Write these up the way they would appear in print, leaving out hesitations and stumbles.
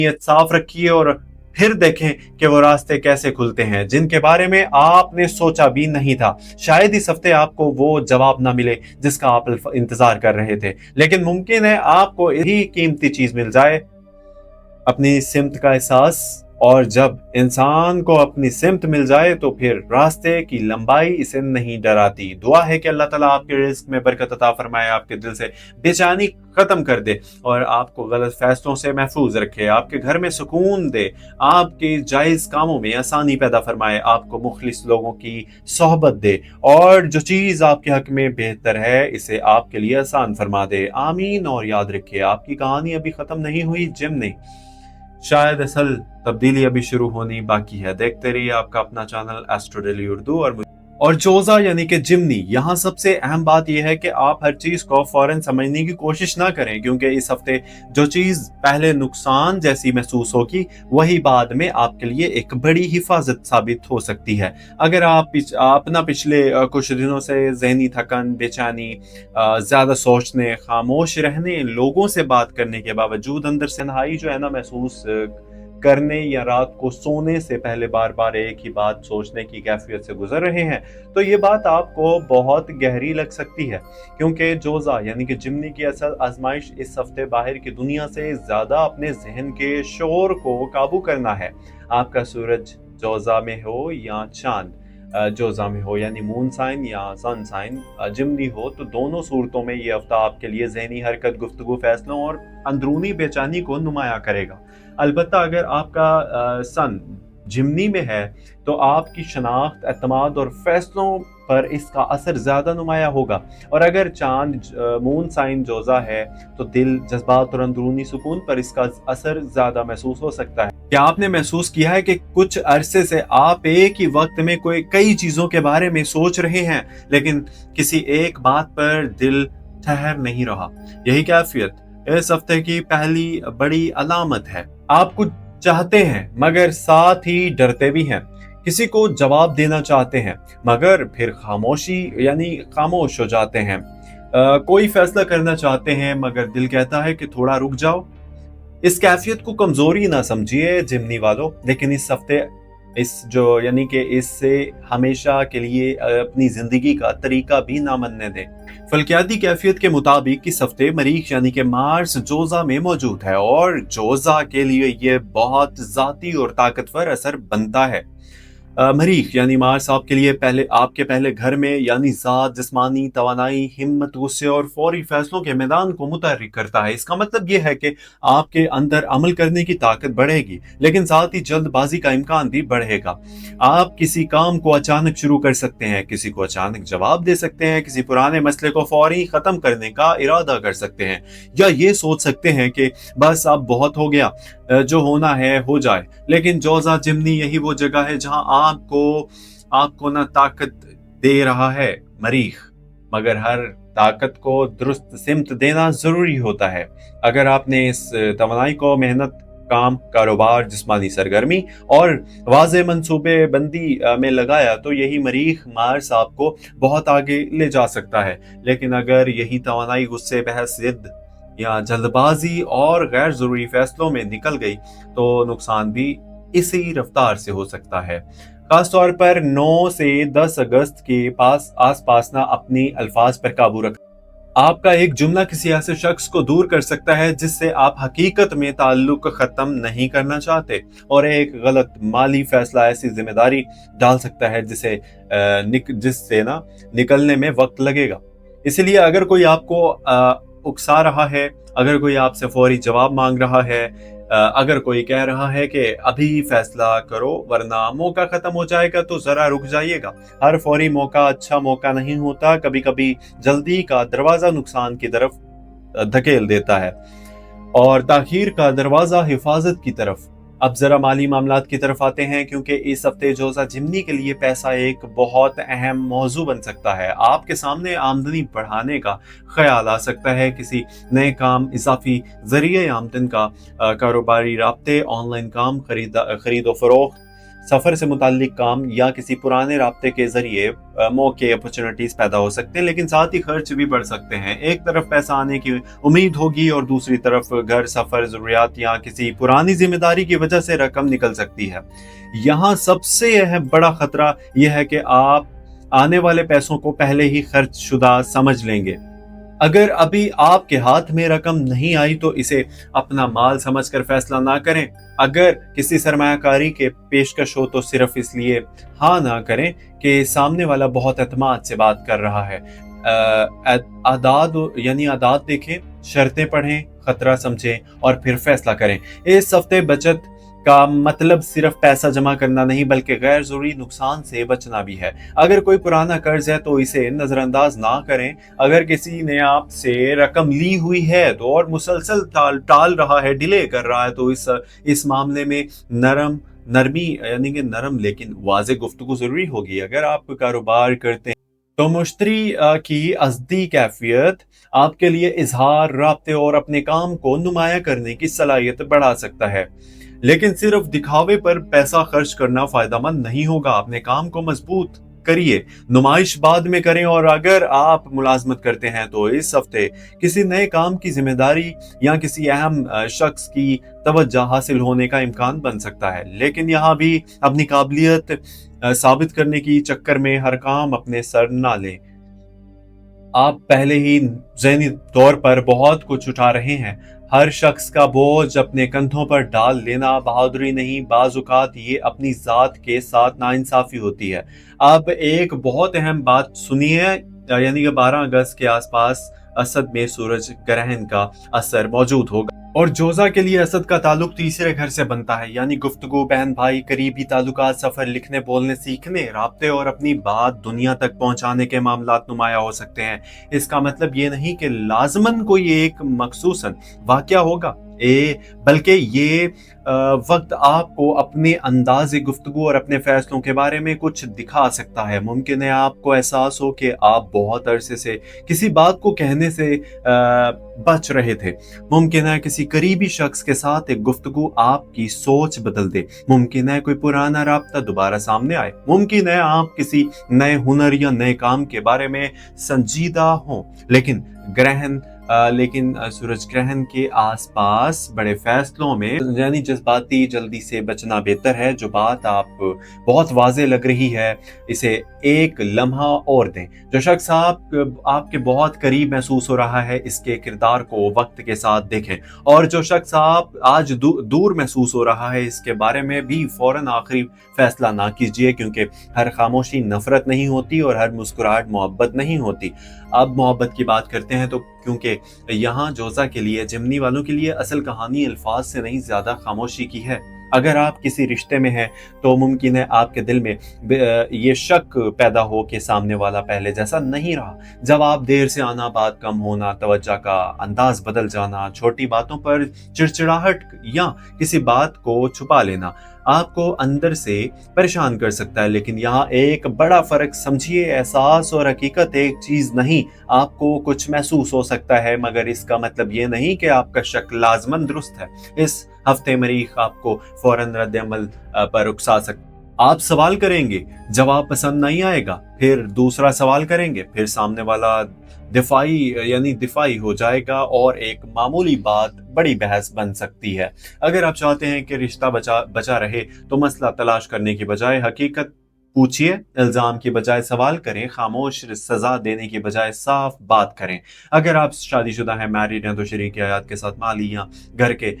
नीयत साफ रखिए और फिर देखें कि वो रास्ते कैसे खुलते हैं जिनके बारे में आपने सोचा भी नहीं था। शायद इस हफ्ते आपको वो जवाब ना मिले जिसका आप इंतजार कर रहे थे, लेकिन मुमकिन है आपको यही कीमती चीज मिल जाए, अपनी सिमत का एहसास। और जब इंसान को अपनी सिमत मिल जाए तो फिर रास्ते की लंबाई इसे नहीं डराती। दुआ है कि अल्लाह ताला आपके रिस्क में बरकत अता फरमाए, आपके दिल से बेचैनी खत्म कर दे और आपको गलत फैसलों से महफूज रखे, आपके घर में सुकून दे, आपके जायज कामों में आसानी पैदा फरमाए, आपको मुखलिस लोगों की सोहबत दे और जो चीज आपके हक में बेहतर है इसे आपके लिए आसान फरमा दे। आमीन। और याद रखिए, आपकी कहानी अभी खत्म नहीं हुई, जिम नहीं, शायद असल तब्दीली अभी शुरू होनी बाकी है। देखते रहिए आपका अपना चैनल एस्ट्रो डेली उर्दू और जोजा यानी कि जिमनी। यहाँ सबसे अहम बात यह है कि आप हर चीज को फौरन समझने की कोशिश ना करें, क्योंकि इस हफ्ते जो चीज पहले नुकसान जैसी महसूस होगी वही बाद में आपके लिए एक बड़ी हिफाजत साबित हो सकती है। अगर आप अपना पिछले कुछ दिनों से जहनी थकन, बेचैनी, ज्यादा सोचने, खामोश रहने, लोगों से बात करने के बावजूद अंदर से तन्हाई जो है ना महसूस करने या रात को सोने से पहले बार बार एक ही बात सोचने की कैफियत से गुजर रहे हैं, तो ये बात आपको बहुत गहरी लग सकती है, क्योंकि जोजा यानी कि जिमनी की असल आजमाइश इस हफ्ते बाहर की दुनिया से ज्यादा अपने जहन के शोर को काबू करना है। आपका सूरज जोजा में हो या चांद जोजा में हो, यानी मून साइन या सन साइन जिमनी हो, तो दोनों सूरतों में ये हफ्ता आपके लिए जहनी हरकत, गुफ्तगू, फैसलों और अंदरूनी बेचैनी को नुमाया करेगा। अलबत्ता अगर आपका सन जिमनी में है तो आपकी शनाख्त, एतमाद और फैसलों पर इसका असर ज्यादा नुमाया होगा, और अगर चांद मून साइन जोजा है तो दिल, जज्बात और अंदरूनी सुकून पर इसका असर ज्यादा महसूस हो सकता है। क्या आपने महसूस किया है कि कुछ अरसे से आप एक ही वक्त में कई चीजों के बारे में सोच रहे हैं, लेकिन किसी एक बात पर दिल ठहर नहीं रहा? यही कैफियत इस हफ्ते की पहली बड़ी अलामत है। आप कुछ चाहते हैं मगर साथ ही डरते भी हैं, किसी को जवाब देना चाहते हैं मगर फिर खामोश हो जाते हैं, कोई फैसला करना चाहते हैं मगर दिल कहता है कि थोड़ा रुक जाओ। इस कैफियत को कमजोरी ना समझिए जिमनी वालों, लेकिन इस हफ्ते इससे हमेशा के लिए अपनी जिंदगी का तरीका भी ना मानने दें। फल्कियाती कैफियत के मुताबिक इस हफ्ते मरीख यानी कि मार्स जोजा में मौजूद है और जोजा के लिए ये बहुत जाती और ताकतवर असर बनता है। मरीख यानी मार्स आपके पहले घर में, यानी ज़ात, जिस्मानी तवानाई, हिम्मत, गुस्से और फौरी फैसलों के मैदान को मुतहर्रिक करता है। इसका मतलब यह है कि आपके अंदर अमल करने की ताकत बढ़ेगी, लेकिन साथ ही जल्दबाजी का इम्कान भी बढ़ेगा। आप किसी काम को अचानक शुरू कर सकते हैं, किसी को अचानक जवाब दे सकते हैं, किसी पुराने मसले को फौरी खत्म करने का इरादा कर सकते हैं, या ये सोच सकते हैं कि बस अब बहुत हो गया, जो होना है हो जाए। लेकिन जोजा जिमनी यही वो जगह है जहां आपको ना ताकत दे रहा है मरीख, मगर हर ताकत को दुरुस्त सिमत देना जरूरी होता है। अगर आपने इस तवानाई को मेहनत, काम, कारोबार, जिस्मानी सरगर्मी और वाज़े मंसूबे बंदी में लगाया तो यही मरीख मार्स आपको बहुत आगे ले जा सकता है। लेकिन अगर यही तवानाई गुस्से, बहस, जिद या जल्दबाजी और गैर जरूरी फैसलों में निकल गई तो नुकसान भी इसी रफ्तार से हो सकता है। खासतौर पर 9 से 10 अगस्त के आसपास ना अपनी अल्फाज पर काबू रख। आपका एक जुमला किसी ऐसे शख्स को दूर कर सकता है जिससे आप हकीकत में ताल्लुक खत्म नहीं करना चाहते, और एक गलत माली फैसला ऐसी जिम्मेदारी डाल सकता है जिससे ना निकलने में वक्त लगेगा। इसलिए अगर कोई आपको उकसा रहा है, अगर कोई आपसे फौरी जवाब मांग रहा है, अगर कोई कह रहा है कि अभी फैसला करो वरना मौका खत्म हो जाएगा, तो जरा रुक जाइएगा। हर फौरी मौका अच्छा मौका नहीं होता, कभी कभी जल्दी का दरवाजा नुकसान की तरफ धकेल देता है और ताखीर का दरवाजा हिफाजत की तरफ। अब जरा माली मामलात की तरफ आते हैं, क्योंकि इस हफ्ते जोजा जिमनी के लिए पैसा एक बहुत अहम मौजू बन सकता है। आपके सामने आमदनी बढ़ाने का ख्याल आ सकता है, किसी नए काम, इजाफी जरिए आमदन का, कारोबारी राब्ते, ऑनलाइन काम, खरीदो फरोख्त, सफर से मुताल्लिक काम या किसी पुराने राब्ते के जरिए मौके अपॉर्चुनिटीज पैदा हो सकते हैं, लेकिन साथ ही खर्च भी बढ़ सकते हैं। एक तरफ पैसा आने की उम्मीद होगी और दूसरी तरफ घर, सफर, जरूरियात या किसी पुरानी जिम्मेदारी की वजह से रकम निकल सकती है। यहाँ सबसे बड़ा खतरा यह है कि आप आने वाले पैसों को पहले ही खर्च शुदा समझ लेंगे। अगर अभी आपके हाथ में रकम नहीं आई तो इसे अपना माल समझकर फैसला ना करें। अगर किसी सरमायाकारी के पेशकश हो तो सिर्फ इसलिए हाँ ना करें कि सामने वाला बहुत एतमाद से बात कर रहा है। आदात देखें, शर्तें पढ़ें, खतरा समझें और फिर फैसला करें। इस हफ्ते बचत का मतलब सिर्फ पैसा जमा करना नहीं बल्कि गैर जरूरी नुकसान से बचना भी है। अगर कोई पुराना कर्ज है तो इसे नजरअंदाज ना करें। अगर किसी ने आपसे रकम ली हुई है तो और मुसलसल टाल रहा है, डिले कर रहा है, तो इस मामले में नरमी यानी कि नरम लेकिन वाज़ेह गुफ्तगू जरूरी होगी। अगर आप कारोबार करते हैं तो मुश्तरी की अज़दी कैफियत आपके लिए इजहार, राब्ते और अपने काम को नुमाया करने की सलाहियत बढ़ा सकता है, लेकिन सिर्फ दिखावे पर पैसा खर्च करना फायदेमंद नहीं होगा। अपने काम को मजबूत करिए, नुमाइश बाद में करें। और अगर आप मुलाजमत करते हैं तो इस हफ्ते किसी नए काम की जिम्मेदारी या किसी अहम शख्स की तवज्जो हासिल होने का इम्कान बन सकता है, लेकिन यहाँ भी अपनी काबिलियत साबित करने की चक्कर में हर काम अपने सर ना लें। आप पहले ही ज़हनी तौर पर बहुत कुछ उठा रहे हैं। हर शख्स का बोझ अपने कंधों पर डाल लेना बहादुरी नहीं, बाज़-औक़ात ये अपनी ज़ात के साथ नाइंसाफ़ी होती है। अब एक बहुत अहम बात सुनिए, यानी कि 12 अगस्त के आसपास असद में सूरज ग्रहण का असर मौजूद होगा और जोजा के लिए असद का ताल्लुक तीसरे घर से बनता है, यानी गुफ्तगू, बहन भाई, करीबी ताल्लुकात, सफर, लिखने, बोलने, सीखने, राब्ते और अपनी बात दुनिया तक पहुंचाने के मामलात नुमाया हो सकते हैं। इसका मतलब ये नहीं कि लाजमन कोई एक मखसूसन वाकया होगा, बल्कि ये वक्त आपको अपने अंदाज़े गुफ्तगू और अपने फैसलों के बारे में कुछ दिखा सकता है। मुमकिन है आपको एहसास हो कि आप बहुत अरसे से किसी बात को कहने से बच रहे थे। मुमकिन है किसी करीबी शख्स के साथ एक गुफ्तगू आपकी सोच बदल दे। मुमकिन है कोई पुराना राब्ता दोबारा सामने आए। मुमकिन है आप किसी नए हुनर या नए काम के बारे में संजीदा हो। लेकिन सूरज ग्रहण के आसपास बड़े फैसलों में यानी जज्बाती जल्दी से बचना बेहतर है। जो बात आप बहुत वाज़ेह लग रही है, इसे एक लम्हा और दें। जो शख्स आपके बहुत करीब महसूस हो रहा है, इसके किरदार को वक्त के साथ देखें। और जो शख्स आप आज दूर महसूस हो रहा है, इसके बारे में भी फौरन आखिरी फैसला ना कीजिए, क्योंकि हर खामोशी नफरत नहीं होती और हर मुस्कुराहट मोहब्बत नहीं होती। अब मोहब्बत की बात करते हैं तो क्योंकि यहाँ जोजा के लिए, जिमनी वालों के लिए असल कहानी अल्फाज से नहीं ज्यादा खामोशी की है। अगर आप किसी रिश्ते में हैं तो मुमकिन है आपके दिल में ये शक पैदा हो कि सामने वाला पहले जैसा नहीं रहा। जवाब देर से आना, बात कम होना, तवज्जो का अंदाज बदल जाना, छोटी बातों पर चिड़चिड़ाहट या किसी बात को छुपा लेना आपको अंदर से परेशान कर सकता है। लेकिन यहाँ एक बड़ा फर्क समझिए, एहसास और हकीकत एक चीज नहीं। आपको कुछ महसूस हो सकता है, मगर इसका मतलब ये नहीं कि आपका शक लाजमन दुरुस्त है। इस हफ्ते मरीख आपको फौरन रद्द अमल पर उकसा सकता है। आप सवाल करेंगे, जवाब पसंद नहीं आएगा, फिर दूसरा सवाल करेंगे, फिर सामने वाला दिफाई हो जाएगा और एक मामूली बात बड़ी बहस बन सकती है। अगर आप चाहते हैं कि रिश्ता बचा रहे तो मसला तलाश करने की बजाय हकीकत पूछिए, इल्जाम की बजाय सवाल करें, खामोश सजा देने की बजाय साफ बात करें। अगर आप शादीशुदा हैं, मैरिड हैं, तो शरीक हयात के साथ माली या घर के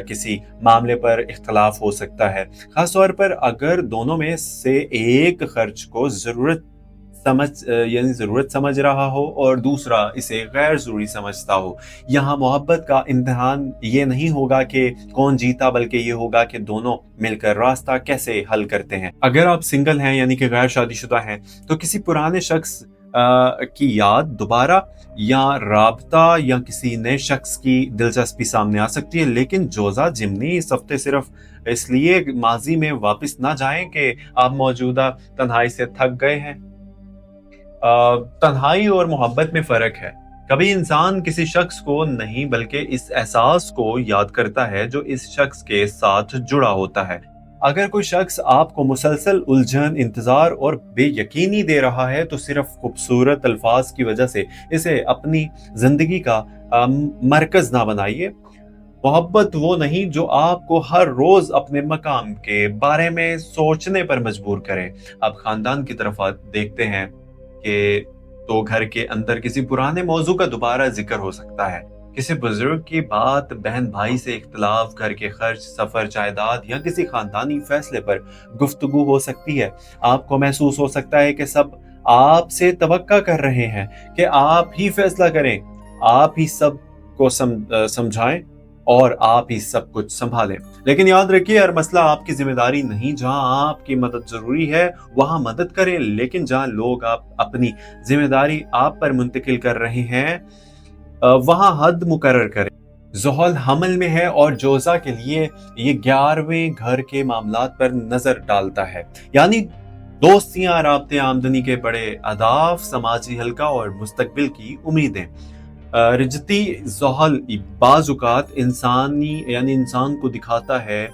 किसी मामले पर इख्तलाफ हो सकता है, खासतौर पर अगर दोनों में से एक खर्च को जरूरत समझ रहा हो और दूसरा इसे गैर जरूरी समझता हो। यहाँ मोहब्बत का इम्तिहान ये नहीं होगा कि कौन जीता, बल्कि ये होगा कि दोनों मिलकर रास्ता कैसे हल करते हैं। अगर आप सिंगल हैं यानी कि गैर शादीशुदा हैं, तो किसी पुराने शख्स की याद दोबारा या राबता या किसी नए शख्स की दिलचस्पी सामने आ सकती है। लेकिन जोजा जिमनी इस हफ्ते सिर्फ इसलिए माजी में वापस ना जाएं कि आप मौजूदा तन्हाई से थक गए हैं। तन्हाई और मोहब्बत में फर्क है। कभी इंसान किसी शख्स को नहीं बल्कि इस एहसास को याद करता है जो इस शख्स के साथ जुड़ा होता है। अगर कोई शख्स आपको मुसलसल उलझन, इंतजार और बेयकीनी दे रहा है तो सिर्फ खूबसूरत अल्फाज की वजह से इसे अपनी जिंदगी का मरकज ना बनाइए। मोहब्बत वो नहीं जो आपको हर रोज अपने मकाम के बारे में सोचने पर मजबूर करे। आप खानदान की तरफ देखते हैं कि तो घर के अंदर किसी पुराने मौजू का दोबारा जिक्र हो सकता है, किसी बुजुर्ग की बात, बहन भाई से इख्तलाफ, घर के खर्च, सफर, जायदाद या किसी खानदानी फैसले पर गुफ्तगू हो सकती है। आपको महसूस हो सकता है कि सब आपसे तवक्का कर रहे हैं कि आप ही फैसला करें, आप ही सब को समझाएं और आप ही सब कुछ संभालें। लेकिन याद रखिए, हर मसला आपकी जिम्मेदारी नहीं। जहां आपकी मदद जरूरी है वहां मदद करें, लेकिन जहां लोग आप अपनी जिम्मेदारी आप पर मुंतकिल कर रहे हैं वहां हद मुकर्रर करें। ज़ुहल हमल में है और जोजा के लिए ये 11वें घर के मामलात पर नजर डालता है, यानी दोस्तियां, राब्ते, आमदनी के बड़े अहदाफ, समाजी हल्का और मुस्तकबिल की उम्मीदें। रिजती ज़ुहल बाज़ुकात इंसान को दिखाता है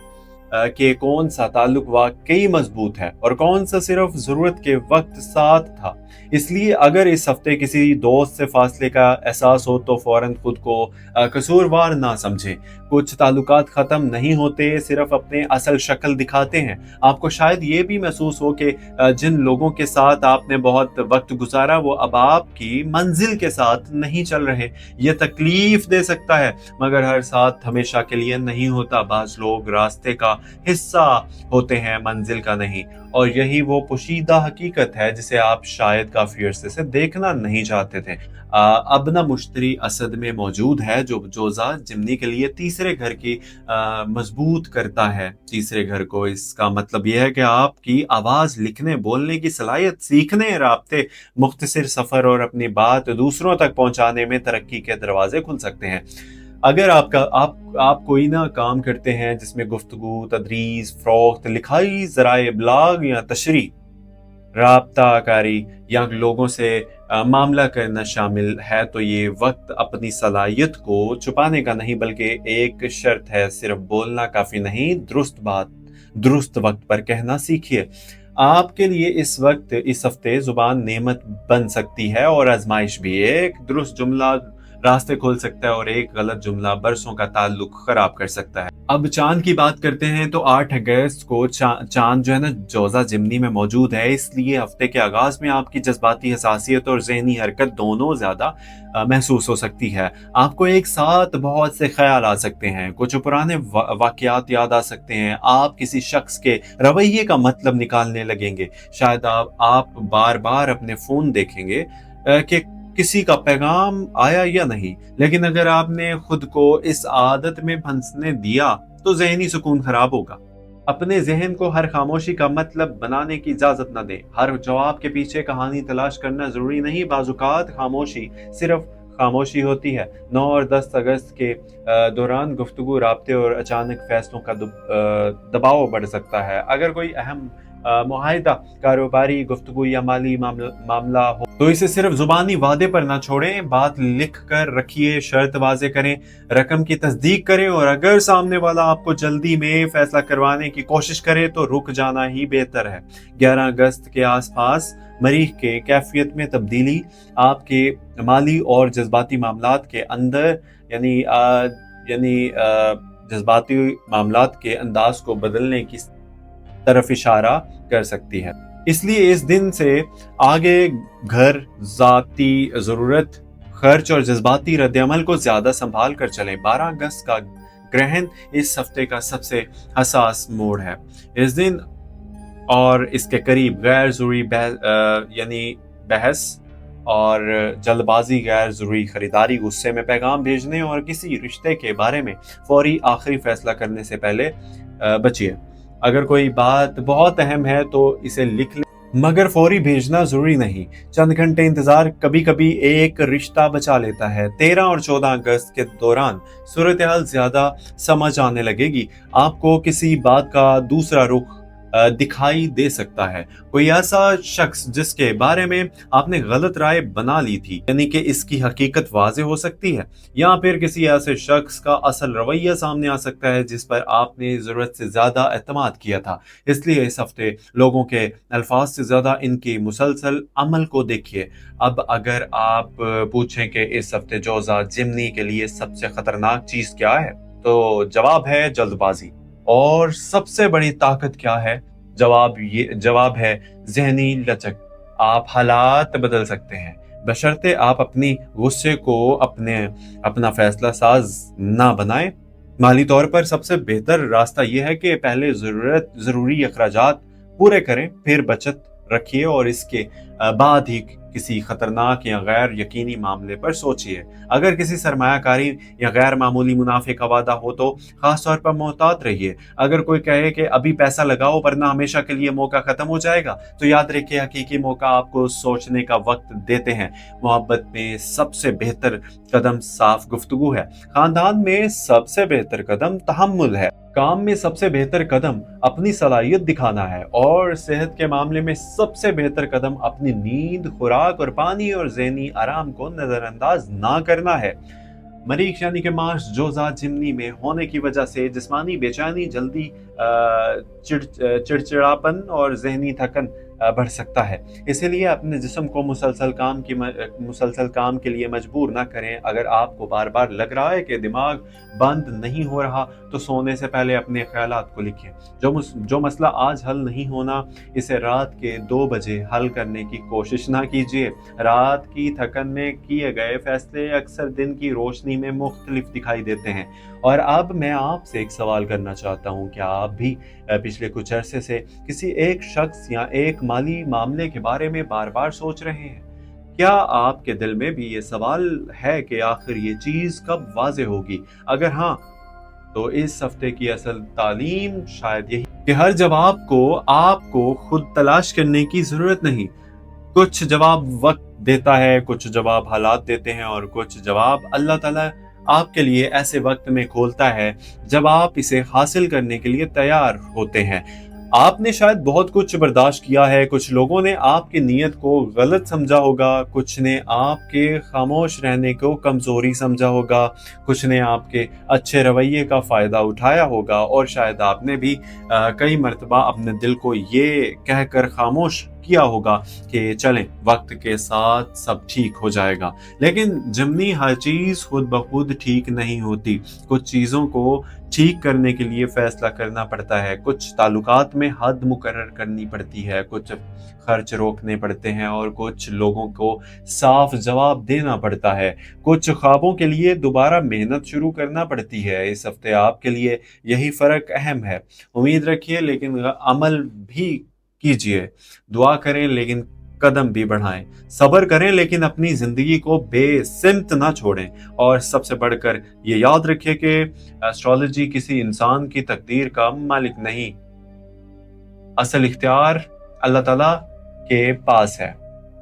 कि कौन सा ताल्लुक वाकई मजबूत है और कौन सा सिर्फ जरूरत के वक्त साथ था। इसलिए अगर इस हफ्ते किसी दोस्त से फासले का एहसास हो तो फौरन खुद को कसूरवार ना समझे। कुछ ताल्लुकात खत्म नहीं होते, सिर्फ अपने असल शक्ल दिखाते हैं। आपको शायद ये भी महसूस हो कि जिन लोगों के साथ आपने बहुत वक्त गुजारा वो अब आपकी मंजिल के साथ नहीं चल रहे। ये तकलीफ दे सकता है, मगर हर साथ हमेशा के लिए नहीं होता। बाज लोग रास्ते का हिस्सा होते हैं, मंजिल का नहीं, और यही वो पोशीदा हकीकत है जिसे आप शायद काफी अरसे से देखना नहीं चाहते थे। अब ना मुश्तरी असद में मौजूद है जो जोजा जिमनी के लिए तीसरे घर की मजबूत करता है। तीसरे घर को, इसका मतलब यह है कि आपकी आवाज, लिखने, बोलने की सलाहियत, सीखने, राब्ते, मुख्तसर सफर और अपनी बात दूसरों तक पहुंचाने में तरक्की के दरवाजे खुल सकते हैं। अगर आप कोई ना काम करते हैं जिसमें गुफ्तगू, तदरीस, फरोख्त, लिखाई, ज़राए इब्लाग या तशरी, राब्ता कारी या लोगों से मामला करना शामिल है, तो ये वक्त अपनी सलाहियत को छुपाने का नहीं बल्कि एक शर्त है। सिर्फ बोलना काफी नहीं, दुरुस्त बात दुरुस्त वक्त पर कहना सीखिए। आपके लिए इस हफ्ते जुबान नेमत बन सकती है और आजमाइश भी। एक दुरुस्त जुमला रास्ते खोल सकता है और एक गलत जुमला बरसों का ताल्लुक खराब कर सकता है। अब चांद की बात करते हैं तो 8 अगस्त को चांद जो है ना जोजा जिमनी में मौजूद है। इसलिए हफ्ते के आगाज में आपकी जज्बाती हसासियत और जहनी हरकत दोनों ज्यादा महसूस हो सकती है। आपको एक साथ बहुत से ख्याल आ सकते हैं, कुछ पुराने वाकयात याद आ सकते हैं। आप किसी शख्स के रवैये का मतलब निकालने लगेंगे। शायद आप बार बार अपने फोन देखेंगे कि किसी का पैगाम आया या नहीं। लेकिन अगर आपने खुद को इस आदत में फंसने दिया तो जहनी सुकून खराब होगा। अपने जहन को हर खामोशी का मतलब बनाने की इजाजत न दें। हर जवाब के पीछे कहानी तलाश करना जरूरी नहीं। बाजुकात खामोशी सिर्फ खामोशी होती है। 9 और 10 अगस्त के दौरान गुफ्तगू, राब्ते और अचानक फैसलों का दबाव बढ़ सकता है। अगर कोई अहम मुआहिदा, कारोबारी गुफ्तगू या माली मामला हो तो इसे सिर्फ जुबानी वादे पर ना छोड़ें। बात लिख कर रखिए, शर्त वाजे करें, रकम की तस्दीक करें, और अगर सामने वाला आपको जल्दी में फैसला करवाने की कोशिश करे तो रुक जाना ही बेहतर है। 11 अगस्त के आसपास मरीख के कैफियत में तब्दीली आपके माली और जज्बाती मामलात के अंदर यानी जज्बाती मामलात के अंदाज को बदलने की तरफ इशारा कर सकती है। इसलिए इस दिन से आगे घर, जाती जरूरत, खर्च और जज्बाती रद्द-ए-अमल को ज्यादा संभाल कर चलें। 12 अगस्त का ग्रहण इस हफ्ते का सबसे हसास मोड़ है। इस दिन और इसके करीब गैर जरूरी बहस और जल्दबाजी, गैर जरूरी खरीदारी, गुस्से में पैगाम भेजने और किसी रिश्ते के बारे में फौरी आखिरी फैसला करने से पहले बचिए। अगर कोई बात बहुत अहम है तो इसे लिख लें, मगर फौरी भेजना जरूरी नहीं। चंद घंटे इंतजार कभी कभी एक रिश्ता बचा लेता है। 13 और 14 अगस्त के दौरान सूरत हाल ज्यादा समझ आने लगेगी। आपको किसी बात का दूसरा रुख दिखाई दे सकता है। कोई ऐसा शख्स जिसके बारे में आपने गलत राय बना ली थी, यानी कि इसकी हकीकत वाज़ेह हो सकती है, या फिर किसी ऐसे शख्स का असल रवैया सामने आ सकता है जिस पर आपने ज़रूरत से ज़्यादा एतमाद किया था। इसलिए इस हफ्ते लोगों के अल्फाज से ज़्यादा इनकी मुसलसल अमल को देखिए। अब अगर आप पूछें कि इस हफ्ते जोज़ा जिमनी के लिए सबसे खतरनाक चीज़ क्या है, तो जवाब है जल्दबाजी। और सबसे बड़ी ताकत क्या है? जवाब है ज़हनी लचक। आप हालात बदल सकते हैं, बशर्ते आप अपनी गुस्से को अपना फैसला साज ना बनाएं। माली तौर पर सबसे बेहतर रास्ता यह है कि पहले ज़रूरी अखराजात पूरे करें, फिर बचत रखिए और इसके बाद ही किसी खतरनाक या गैर यकीनी मामले पर सोचिए। अगर किसी सरमायाकारी या गैर मामूली मुनाफे का वादा हो तो खास तौर पर मोहतात रहिए। अगर कोई कहे कि अभी पैसा लगाओ वरना हमेशा के लिए मौका खत्म हो जाएगा, तो याद रखिए हकीकी मौका आपको सोचने का वक्त देते हैं। मोहब्बत में सबसे बेहतर कदम साफ गुफ्तगू है। खानदान में सबसे बेहतर कदम तहम्मुल है। काम में सबसे बेहतर कदम अपनी सलाहियत दिखाना है। और सेहत के मामले में सबसे बेहतर कदम अपनी नींद, खुराक और पानी और ज़हनी आराम को नजरअंदाज ना करना है। मरीख यानी कि मार्स जोजा जिमनी में होने की वजह से जिस्मानी बेचैनी, जल्दी चिड़चिड़ापन और जहनी थकन बढ़ सकता है। इसीलिए अपने जिस्म को मुसलसल काम के लिए मजबूर ना करें। अगर आपको बार बार लग रहा है कि दिमाग बंद नहीं हो रहा, तो सोने से पहले अपने ख्यालात को लिखें। जो मसला आज हल नहीं होना, इसे रात के 2 बजे हल करने की कोशिश ना कीजिए। रात की थकन में किए गए फैसले अक्सर दिन की रोशनी में मुख्तलिफ दिखाई देते हैं। और अब मैं आपसे एक सवाल करना चाहता हूँ, क्या आप भी पिछले कुछ अरसे से किसी एक शख्स या एक माली मामले के बारे में बार बार सोच रहे हैं? क्या आपके दिल में भी ये सवाल है कि आखिर ये चीज़ कब वाज़ेह होगी? अगर हाँ, तो इस हफ्ते की असल तालीम शायद यही कि हर जवाब को आपको खुद तलाश करने की ज़रूरत नहीं। कुछ जवाब वक्त देता है, कुछ जवाब हालात देते हैं और कुछ जवाब अल्लाह ताला आपके लिए ऐसे वक्त में खोलता है जब आप इसे हासिल करने के लिए तैयार होते हैं। आपने शायद बहुत कुछ बर्दाश्त किया है। कुछ लोगों ने आपकी नीयत को गलत समझा होगा, कुछ ने आपके खामोश रहने को कमजोरी समझा होगा, कुछ ने आपके अच्छे रवैये का फायदा उठाया होगा और शायद आपने भी कई मर्तबा अपने दिल को ये कहकर खामोश किया होगा कि चलें, वक्त के साथ सब ठीक हो जाएगा। लेकिन जिमनी हर चीज खुद ब खुद ठीक नहीं होती। कुछ चीजों को ठीक करने के लिए फैसला करना पड़ता है, कुछ ताल्लुकात में हद मुकर्रर करनी पड़ती है, कुछ खर्च रोकने पड़ते हैं और कुछ लोगों को साफ जवाब देना पड़ता है। कुछ ख्वाबों के लिए दोबारा मेहनत शुरू करना पड़ती है। इस हफ्ते आपके लिए यही फर्क अहम है। उम्मीद रखिए लेकिन अमल भी कीजिए। दुआ करें लेकिन कदम भी बढ़ाएं। सब्र करें लेकिन अपनी जिंदगी को बेसिमत ना छोड़ें। और सबसे बढ़कर ये याद रखिए कि एस्ट्रोलॉजी किसी इंसान की तकदीर का मालिक नहीं, असल इख्तियार अल्लाह ताला के पास है।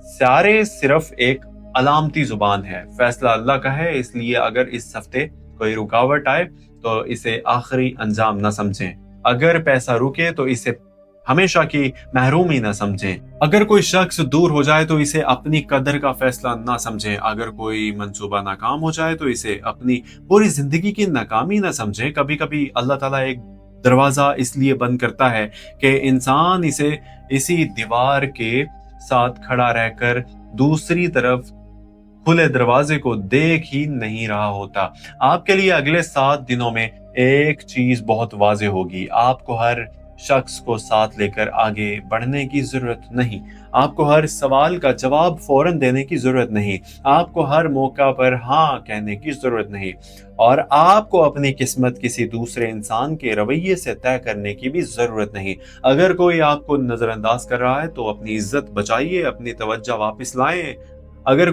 सारे सिर्फ एक अलामती जुबान है, फैसला अल्लाह का है। इसलिए अगर इस हफ्ते कोई रुकावट आए तो इसे आखिरी अंजाम ना समझें। अगर पैसा रुके तो इसे हमेशा की महरूमी ना समझें। अगर कोई शख्स दूर हो जाए तो इसे अपनी कदर का फैसला ना समझें। अगर कोई मंसूबा नाकाम हो जाए तो इसे अपनी पूरी जिंदगी की नाकामी ना समझें। कभी कभी अल्लाह ताला एक दरवाजा इसलिए बंद करता है कि इंसान इसी दीवार के साथ खड़ा रहकर दूसरी तरफ खुले दरवाजे को देख ही नहीं रहा होता। आपके लिए अगले 7 दिनों में एक चीज बहुत वाज़ेह होगी। आपको हर शख्स को साथ लेकर आगे बढ़ने की जरूरत नहीं। आपको हर सवाल का जवाब फौरन देने की जरूरत नहीं। आपको हर मौका पर हाँ कहने की जरूरत नहीं। और आपको अपनी किस्मत किसी दूसरे इंसान के रवैये से तय करने की भी जरूरत नहीं। अगर कोई आपको नजरअंदाज कर रहा है तो अपनी इज्जत बचाइए, अपनी तवज्जो वापस लाएं। अगर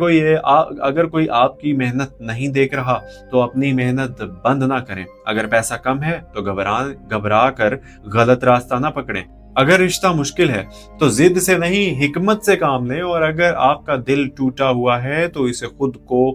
कोई आपकी मेहनत नहीं देख रहा तो अपनी मेहनत बंद ना करें। अगर पैसा कम है तो घबरा कर गलत रास्ता ना पकड़ें। अगर रिश्ता मुश्किल है तो जिद से नहीं हिकमत से काम लें। और अगर आपका दिल टूटा हुआ है तो इसे खुद को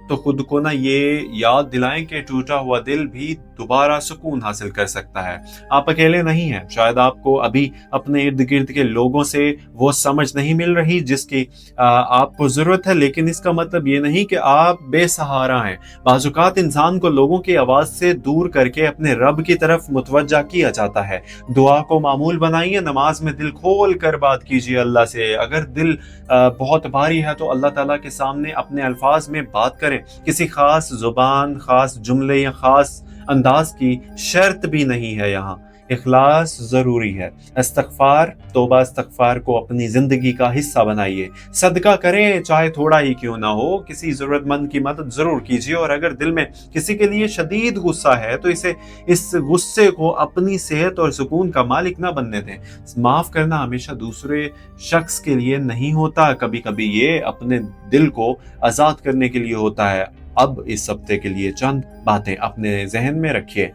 तो खुद को ना ये याद दिलाएं कि टूटा हुआ दिल भी दोबारा सुकून हासिल कर सकता है। आप अकेले नहीं हैं। शायद आपको अभी अपने इर्द गिर्द के लोगों से वो समझ नहीं मिल रही जिसकी आपको जरूरत है, लेकिन इसका मतलब ये नहीं कि आप बेसहारा हैं। बाजुकात इंसान को लोगों की आवाज से दूर करके अपने रब की तरफ मुतवज्जा किया जाता है। दुआ को मामूल बनाइए, नमाज में दिल खोल कर बात कीजिए अल्लाह से। अगर दिल बहुत भारी है तो अल्लाह ताला के सामने अपने अल्फाज में बात करें। किसी खास जुबान, खास जुमले या खास अंदाज की शर्त भी नहीं है। यहाँ इखलास जरूरी है। इस्तगफार, तौबा इस्तगफार को अपनी जिंदगी का हिस्सा बनाइए। सदका करें, चाहे थोड़ा ही क्यों ना हो। किसी जरूरतमंद की मदद जरूर कीजिए। और अगर दिल में किसी के लिए शदीद गुस्सा है तो इस गुस्से को अपनी सेहत और सुकून का मालिक ना बनने दें। माफ करना हमेशा दूसरे शख्स के लिए नहीं होता, कभी कभी ये अपने दिल को आजाद करने के लिए होता है। अब इस हफ्ते के लिए चंद बातें अपने जहन में रखिए।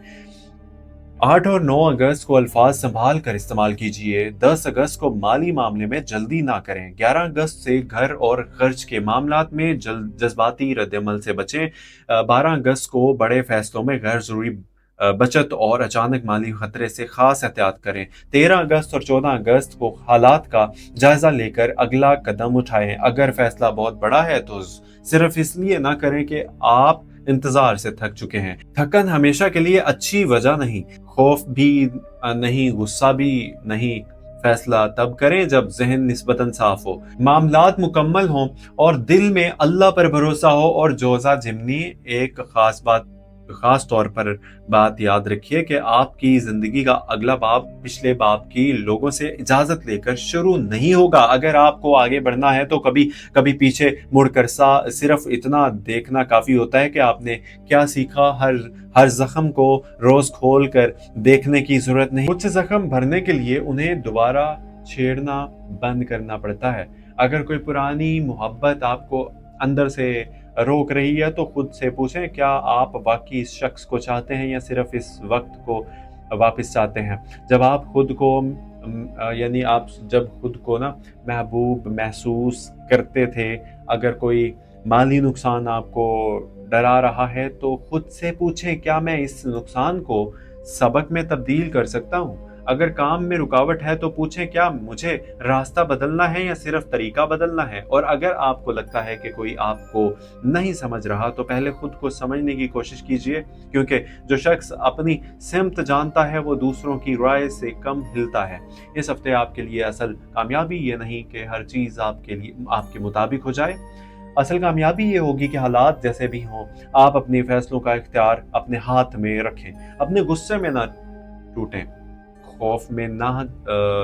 8 और 9 अगस्त को अल्फाज संभाल कर इस्तेमाल कीजिए। 10 अगस्त को माली मामले में जल्दी ना करें। 11 अगस्त से घर और खर्च के मामलात में जज्बाती रद्दअमल से बचें। 12 अगस्त को बड़े फैसलों में गैर जरूरी बचत और अचानक माली खतरे से खास एहतियात करें। 13 अगस्त और 14 अगस्त को हालात का जायजा लेकर अगला कदम उठाएं। अगर फैसला बहुत बड़ा है तो सिर्फ इसलिए ना करें कि आप इंतजार से थक चुके हैं। थकन हमेशा के लिए अच्छी वजह नहीं, खौफ भी नहीं, गुस्सा भी नहीं। फैसला तब करें जब जहन निस्बतन साफ हो, मामलात मुकम्मल हों और दिल में अल्लाह पर भरोसा हो। और जोजा जिमनी, एक खास तौर पर बात याद रखिए कि आपकी जिंदगी का अगला बाब पिछले बाब की लोगों से इजाजत लेकर शुरू नहीं होगा। अगर आपको आगे बढ़ना है तो कभी कभी पीछे मुड़कर सिर्फ इतना देखना काफी होता है कि आपने क्या सीखा। हर जख्म को रोज खोल कर देखने की जरूरत नहीं। कुछ जख्म भरने के लिए उन्हें दोबारा छेड़ना बंद करना पड़ता है। अगर कोई पुरानी मोहब्बत आपको अंदर से रोक रही है तो खुद से पूछें, क्या आप वाकई इस शख्स को चाहते हैं या सिर्फ इस वक्त को वापस चाहते हैं। जब आप खुद को ना महबूब महसूस करते थे, अगर कोई माली नुकसान आपको डरा रहा है तो खुद से पूछें, क्या मैं इस नुकसान को सबक में तब्दील कर सकता हूँ। अगर काम में रुकावट है तो पूछें, क्या मुझे रास्ता बदलना है या सिर्फ तरीका बदलना है। और अगर आपको लगता है कि कोई आपको नहीं समझ रहा तो पहले खुद को समझने की कोशिश कीजिए, क्योंकि जो शख्स अपनी सिमत जानता है वो दूसरों की राय से कम हिलता है। इस हफ्ते आपके लिए असल कामयाबी ये नहीं कि हर चीज आपके मुताबिक हो जाए। असल कामयाबी ये होगी कि हालात जैसे भी हों, आप अपने फैसलों का इख्तियार अपने हाथ में रखें। अपने गुस्से में ना टूटें, खौफ में ना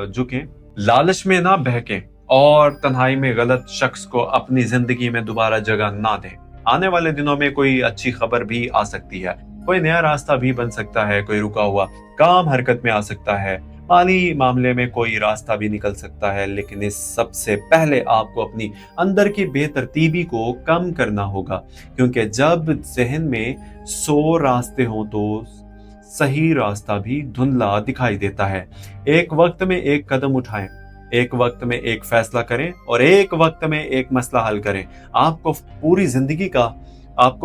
झुकें, लालच में ना बहकें और तन्हाई में गलत शख्स को अपनी जिंदगी में दोबारा जगह ना दें। आने वाले दिनों में कोई अच्छी खबर भी आ सकती है, कोई नया रास्ता भी बन सकता है, कोई रुका हुआ काम हरकत में आ सकता है, माली मामले में कोई रास्ता भी निकल सकता है। लेकिन इस सबसे पहले आपको अपनी अंदर की बेतरतीबी को कम करना होगा, क्योंकि जब जहन में 100 रास्ते हों तो सही रास्ता भी धुंधला दिखाई देता है। एक वक्त में एक कदम उठाएं, एक वक्त में एक फैसला करें और एक वक्त में एक मसला हल करें। आपको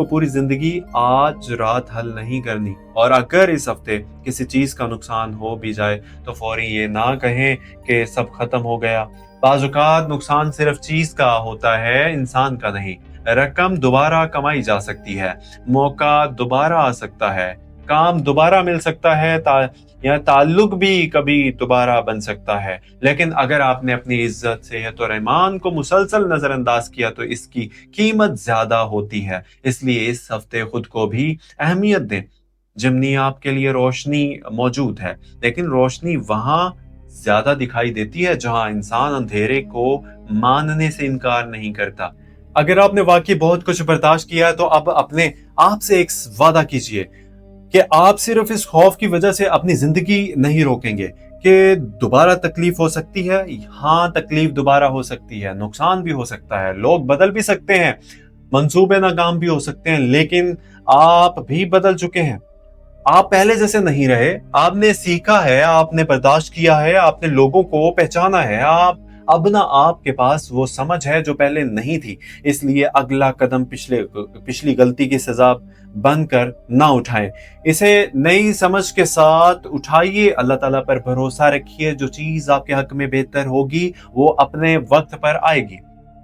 पूरी जिंदगी आज रात हल नहीं करनी। और अगर इस हफ्ते किसी चीज का नुकसान हो भी जाए तो फौरी ये ना कहें कि सब खत्म हो गया। बाजुकात नुकसान सिर्फ चीज का होता है, इंसान का नहीं। रकम दोबारा कमाई जा सकती है, मौका दोबारा आ सकता है, काम दोबारा मिल सकता है, या ताल्लुक भी कभी दोबारा बन सकता है। लेकिन अगर आपने अपनी इज्जत, सेहत और ईमान को मुसलसल नजरअंदाज किया तो इसकी कीमत ज्यादा होती है। इसलिए इस हफ्ते खुद को भी अहमियत दें। जिमनी, आपके लिए रोशनी मौजूद है, लेकिन रोशनी वहां ज्यादा दिखाई देती है जहां इंसान अंधेरे को मानने से इनकार नहीं करता। अगर आपने वाकई बहुत कुछ बर्दाश्त किया है तो अब अपने आप से एक वादा कीजिए कि आप सिर्फ इस खौफ की वजह से अपनी जिंदगी नहीं रोकेंगे कि दोबारा तकलीफ हो सकती है। हाँ, तकलीफ दोबारा हो सकती है, नुकसान भी हो सकता है, लोग बदल भी सकते हैं, मंसूबे नाकाम भी हो सकते हैं, लेकिन आप भी बदल चुके हैं। आप पहले जैसे नहीं रहे, आपने सीखा है, आपने बर्दाश्त किया है, आपने लोगों को पहचाना है, आप اب ना आपके पास वो समझ है जो पहले नहीं थी, इसलिए अगला कदम पिछली गलती की सजा बनकर ना उठाएं। इसे नई समझ के साथ उठाइए, अल्लाह ताला पर भरोसा रखिए। जो चीज आपके हक में बेहतर होगी वो अपने वक्त पर आएगी।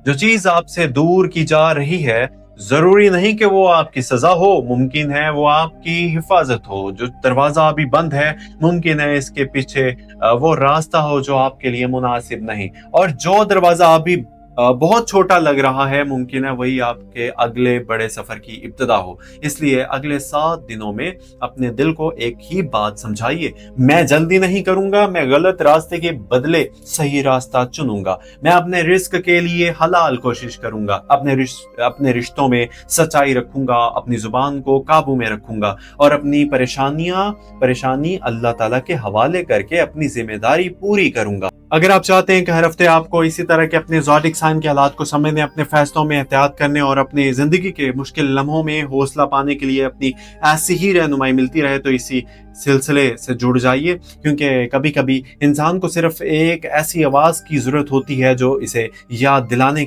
जो चीज आपसे दूर की जा रही है जरूरी नहीं कि वो आपकी सजा हो, मुमकिन है वो आपकी हिफाजत हो। जो दरवाजा अभी बंद है मुमकिन है इसके पीछे वो रास्ता हो जो आपके लिए मुनासिब नहीं। और जो दरवाजा अभी बहुत छोटा लग रहा है मुमकिन है वही आपके अगले बड़े सफर की इब्तिदा हो। इसलिए अगले 7 दिनों में अपने दिल को एक ही बात समझाइए, मैं जल्दी नहीं करूंगा, मैं गलत रास्ते के बदले सही रास्ता चुनूंगा। मैं अपने रिस्क के लिए हलाल कोशिश करूंगा, अपने रिश्तों में सच्चाई रखूंगा, अपनी जुबान को काबू में रखूंगा और अपनी परेशानी अल्लाह ताला के हवाले करके अपनी जिम्मेदारी पूरी करूंगा। अगर आप चाहते हैं कि हर हफ्ते आपको इसी तरह के अपने ज़ोडिक साइन के हालात को समझने, अपने फैसलों में एहतियात करने और अपनी जिंदगी के मुश्किल लम्हों में हौसला पाने के लिए अपनी ऐसी ही रहनुमाई मिलती रहे तो इसी सिलसिले से जुड़ जाइए, क्योंकि कभी कभी इंसान को सिर्फ एक ऐसी आवाज़ की ज़रूरत होती है जो इसे याद दिलाए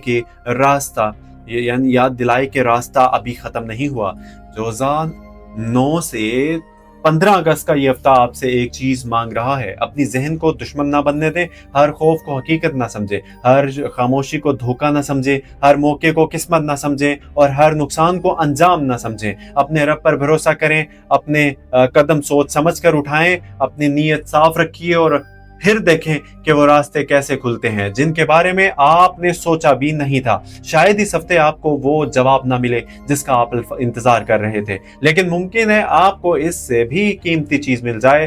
कि रास्ता अभी ख़त्म नहीं हुआ। 2009 से 15 अगस्त का ये हफ्ता आपसे एक चीज मांग रहा है, अपनी जहन को दुश्मन ना बनने दें, हर खौफ को हकीकत ना समझे, हर खामोशी को धोखा ना समझे, हर मौके को किस्मत ना समझें और हर नुकसान को अंजाम ना समझें। अपने रब पर भरोसा करें, अपने कदम सोच समझ कर उठाएं, अपनी नीयत साफ रखिए और फिर देखें कि वो रास्ते कैसे खुलते हैं जिनके बारे में आपने सोचा भी नहीं था। शायद इस हफ्ते आपको वो जवाब ना मिले जिसका आप इंतजार कर रहे थे, लेकिन मुमकिन है आपको इससे भी कीमती चीज मिल जाए,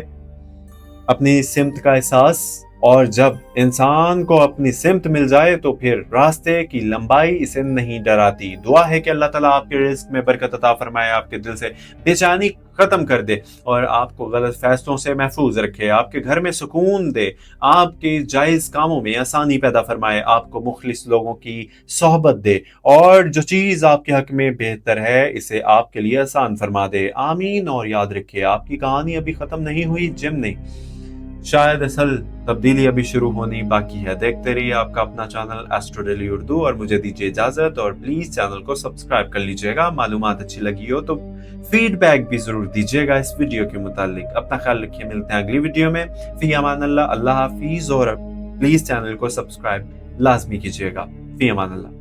अपनी सिमत का एहसास। और जब इंसान को अपनी सिमत मिल जाए तो फिर रास्ते की लंबाई इसे नहीं डराती। दुआ है कि अल्लाह ताला आपके रिस्क में बरकत अता फरमाए, आपके दिल से बेचैनी खत्म कर दे और आपको गलत फैसलों से महफूज रखे, आपके घर में सुकून दे, आपके जायज कामों में आसानी पैदा फरमाए, आपको मुखलिस लोगों की सोहबत दे और जो चीज आपके हक में बेहतर है इसे आपके लिए आसान फरमा दे। आमीन। और याद रखिए आपकी कहानी अभी खत्म नहीं हुई, जिम नहीं, शायद असल तब्दीली अभी शुरू होनी बाकी है। देखते रहिए आपका अपना चैनल एस्ट्रो डेली उर्दू और मुझे दीजिए इजाजत और प्लीज चैनल को सब्सक्राइब कर लीजिएगा। मालूमात अच्छी लगी हो तो फीडबैक भी जरूर दीजिएगा इस वीडियो के मुतालिक। अपना ख्याल रखिए, मिलते हैं अगली वीडियो में। फी अमान अल्लाह, अल्लाह हाफिज और प्लीज चैनल को सब्सक्राइब लाजमी कीजिएगा। फी अमान अल्लाह।